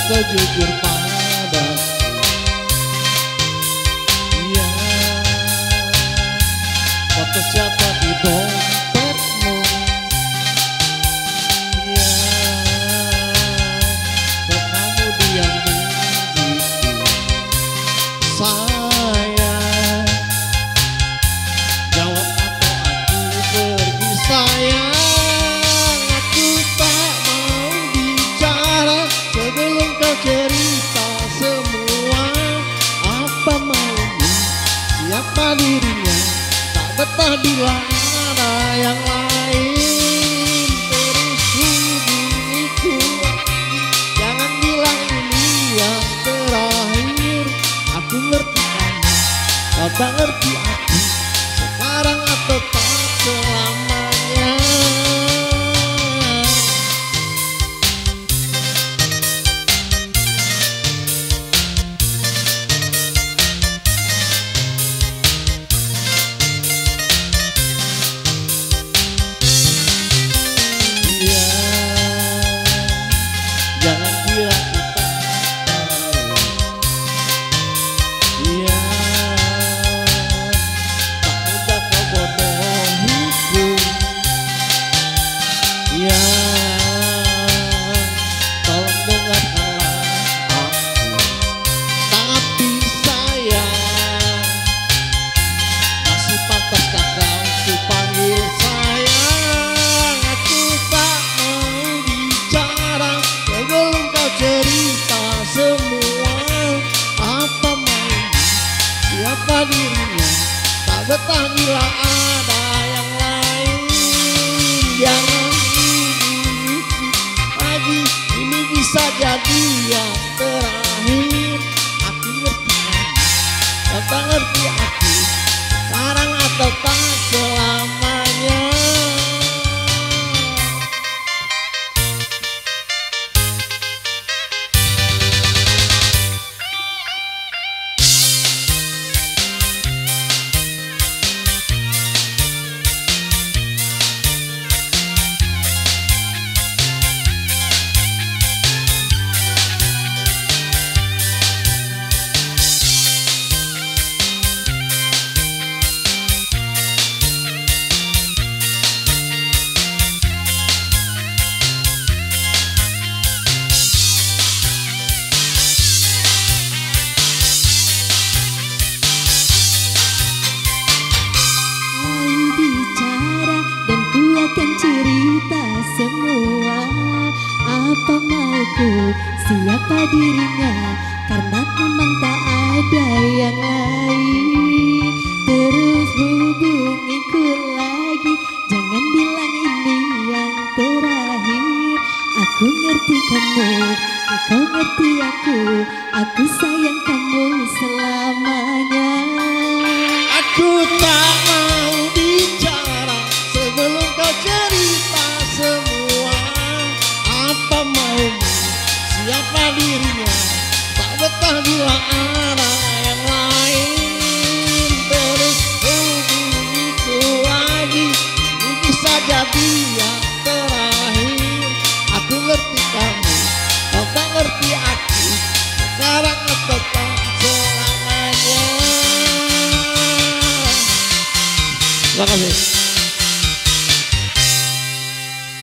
kau jujur padaku. Ya, foto siapa di dompetmu? Ya, kok kamu diam begitu? Sayang, jawab atau aku pergi sayang. Aku tak mau bicara sebelum kau cerita semua. Apa maumu, siapa dirinya, tak betah bila ada yang lain. Terus hubungiku, jangan bilang ini yang terakhir. Aku ngerti kamu, kau tak ngerti aku, sekarang atau tak selamanya. Ya, jangan kira kita tahu. Ya, tak mudah kau bodohiku. Ya, tolong dengarkanlah aku. Tapi sayang, masih pantaskah kau kupanggil sayang? Aku tak mau bicara sebelum kau cerita semua. Apa maumu, siapa dirinya, tak betah bila ada yang lain. Jangan hubungiku lagi, ini bisa jadi yang terakhir. Aku ngerti kamu, kau tak ngerti aku, sekarang atau tak selamanya. Cerita semua apa mauku, siapa dirinya, karena memang tak ada yang lain. Terus hubungiku lagi, jangan bilang ini yang terakhir. Aku ngerti kamu, kau ngerti aku sayang kamu selamanya. Aku tak mau bicara sebelum kau cerita semua. Apa maumu, siapa dirinya, tak betah bila ada yang lain. Terus hubungiku lagi, ini bisa jadi yang terakhir. Aku ngerti kamu, kau tak ngerti aku, sekarang atau tak selamanya. Terima kasih.